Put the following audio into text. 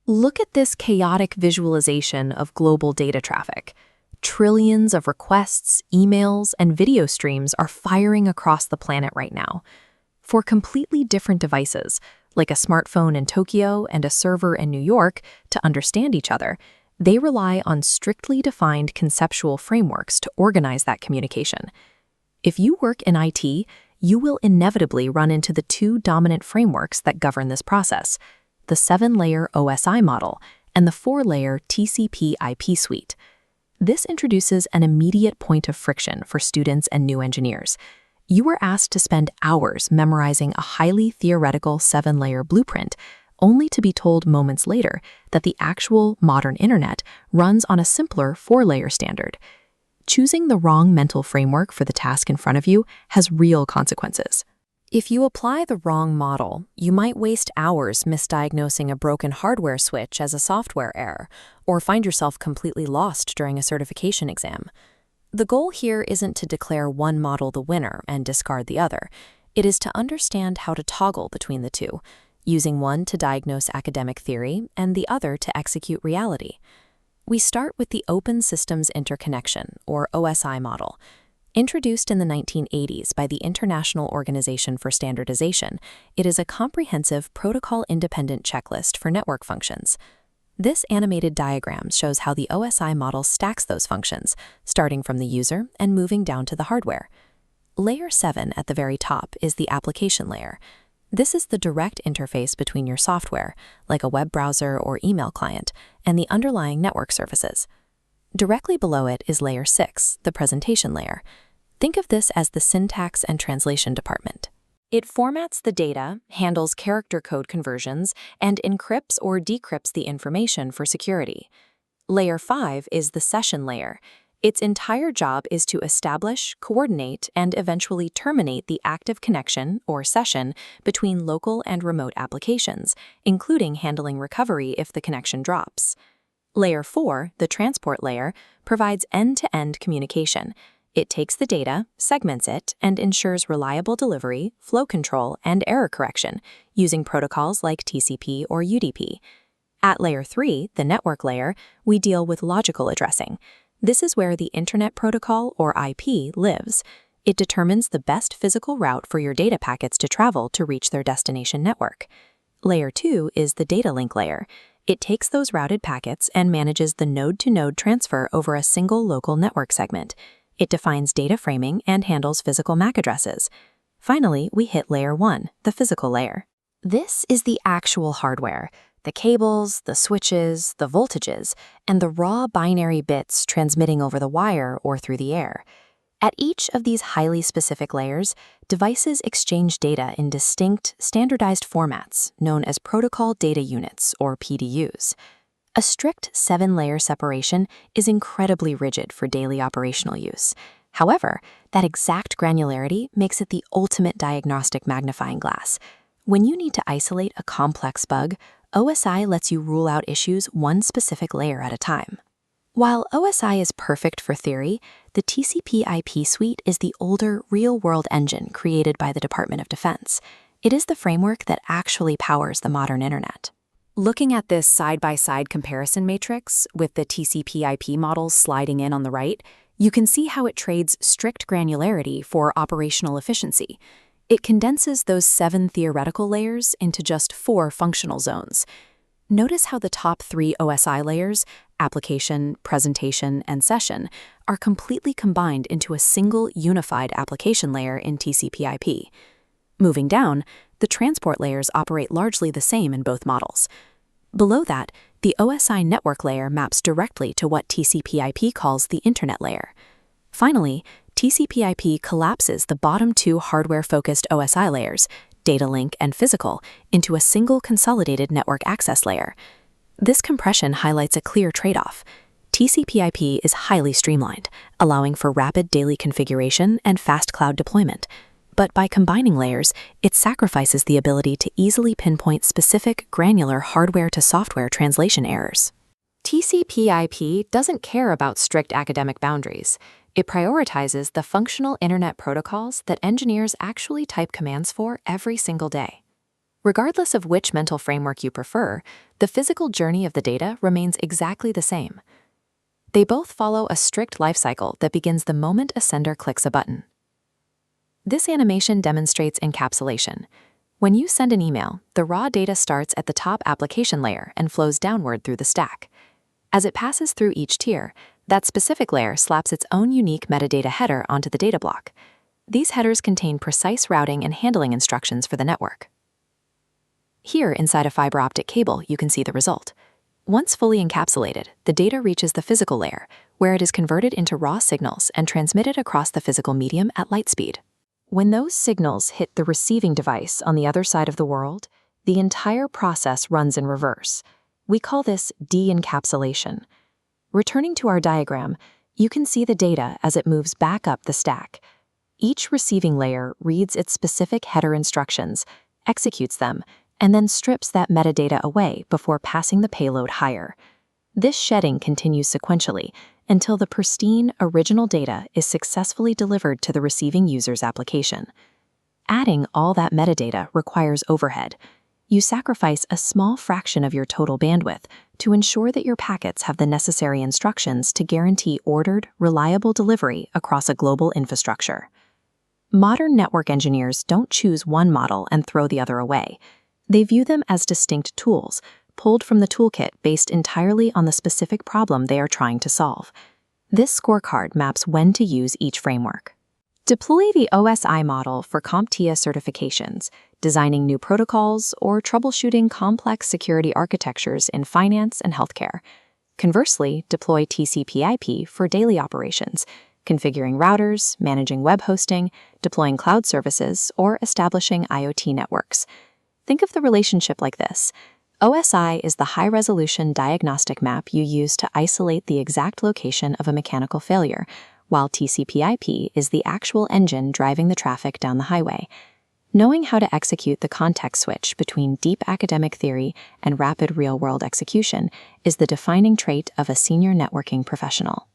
Look at this chaotic visualization of global data traffic. Trillions of requests, emails, and video streams are firing across the planet right now. For completely different devices, like a smartphone in Tokyo and a server in New York, to understand each other, they rely on strictly defined conceptual frameworks to organize that communication. If you work in IT, you will inevitably run into the two dominant frameworks that govern this process: the 7-layer OSI model and the 4-layer TCP/IP suite. This introduces an immediate point of friction for students and new engineers. You are asked to spend hours memorizing a highly theoretical 7-layer blueprint, only to be told moments later that the actual modern internet runs on a simpler 4-layer standard. Choosing the wrong mental framework for the task in front of you has real consequences. If you apply the wrong model, you might waste hours misdiagnosing a broken hardware switch as a software error, or find yourself completely lost during a certification exam. The goal here isn't to declare one model the winner and discard the other. It is to understand how to toggle between the two, using one to diagnose academic theory and the other to execute reality. We start with the Open Systems Interconnection, or OSI model. Introduced in the 1980s by the International Organization for Standardization, it is a comprehensive protocol-independent checklist for network functions. This animated diagram shows how the OSI model stacks those functions, starting from the user and moving down to the hardware. Layer 7 at the very top is the application layer. This is the direct interface between your software, like a web browser or email client, and the underlying network services. Directly below it is Layer 6, the presentation layer. Think of this as the syntax and translation department. It formats the data, handles character code conversions, and encrypts or decrypts the information for security. Layer 5 is the session layer. Its entire job is to establish, coordinate, and eventually terminate the active connection, or session, between local and remote applications, including handling recovery if the connection drops. Layer 4, the transport layer, provides end-to-end communication. It takes the data, segments it, and ensures reliable delivery, flow control, and error correction, using protocols like TCP or UDP. At Layer 3, the network layer, we deal with logical addressing. This is where the Internet Protocol, or IP, lives. It determines the best physical route for your data packets to travel to reach their destination network. Layer 2 is the data link layer. It takes those routed packets and manages the node-to-node transfer over a single local network segment. It defines data framing and handles physical MAC addresses. Finally, we hit Layer 1, the physical layer. This is the actual hardware: the cables, the switches, the voltages, and the raw binary bits transmitting over the wire or through the air. At each of these highly specific layers, devices exchange data in distinct, standardized formats known as protocol data units, or PDUs. A strict 7-layer separation is incredibly rigid for daily operational use. However, that exact granularity makes it the ultimate diagnostic magnifying glass. When you need to isolate a complex bug, OSI lets you rule out issues one specific layer at a time. While OSI is perfect for theory, the TCP/IP suite is the older, real-world engine created by the Department of Defense. It is the framework that actually powers the modern internet. Looking at this side-by-side comparison matrix, with the TCP/IP models sliding in on the right, you can see how it trades strict granularity for operational efficiency. It condenses those 7 theoretical layers into just 4 functional zones. Notice how the top 3 OSI layers, application, presentation, and session, are completely combined into a single unified application layer in TCP/IP. Moving down, the transport layers operate largely the same in both models. Below that, the OSI network layer maps directly to what TCP/IP calls the Internet layer. Finally, TCP/IP collapses the bottom 2 hardware-focused OSI layers, data link and physical, into a single consolidated network access layer. This compression highlights a clear trade-off. TCP/IP is highly streamlined, allowing for rapid daily configuration and fast cloud deployment. But by combining layers, it sacrifices the ability to easily pinpoint specific, granular hardware-to-software translation errors. TCP/IP doesn't care about strict academic boundaries. It prioritizes the functional internet protocols that engineers actually type commands for every single day. Regardless of which mental framework you prefer, the physical journey of the data remains exactly the same. They both follow a strict life cycle that begins the moment a sender clicks a button. This animation demonstrates encapsulation. When you send an email, the raw data starts at the top application layer and flows downward through the stack. As it passes through each tier, that specific layer slaps its own unique metadata header onto the data block. These headers contain precise routing and handling instructions for the network. Here, inside a fiber optic cable, you can see the result. Once fully encapsulated, the data reaches the physical layer, where it is converted into raw signals and transmitted across the physical medium at light speed. When those signals hit the receiving device on the other side of the world, the entire process runs in reverse. We call this de-encapsulation. Returning to our diagram, you can see the data as it moves back up the stack. Each receiving layer reads its specific header instructions, executes them, and then strips that metadata away before passing the payload higher. This shedding continues sequentially until the pristine, original data is successfully delivered to the receiving user's application. Adding all that metadata requires overhead. You sacrifice a small fraction of your total bandwidth to ensure that your packets have the necessary instructions to guarantee ordered, reliable delivery across a global infrastructure. Modern network engineers don't choose one model and throw the other away. They view them as distinct tools, pulled from the toolkit based entirely on the specific problem they are trying to solve. This scorecard maps when to use each framework. Deploy the OSI model for CompTIA certifications, designing new protocols, or troubleshooting complex security architectures in finance and healthcare. Conversely, deploy TCP/IP for daily operations, configuring routers, managing web hosting, deploying cloud services, or establishing IoT networks. Think of the relationship like this. OSI is the high-resolution diagnostic map you use to isolate the exact location of a mechanical failure, while TCP/IP is the actual engine driving the traffic down the highway. Knowing how to execute the context switch between deep academic theory and rapid real-world execution is the defining trait of a senior networking professional.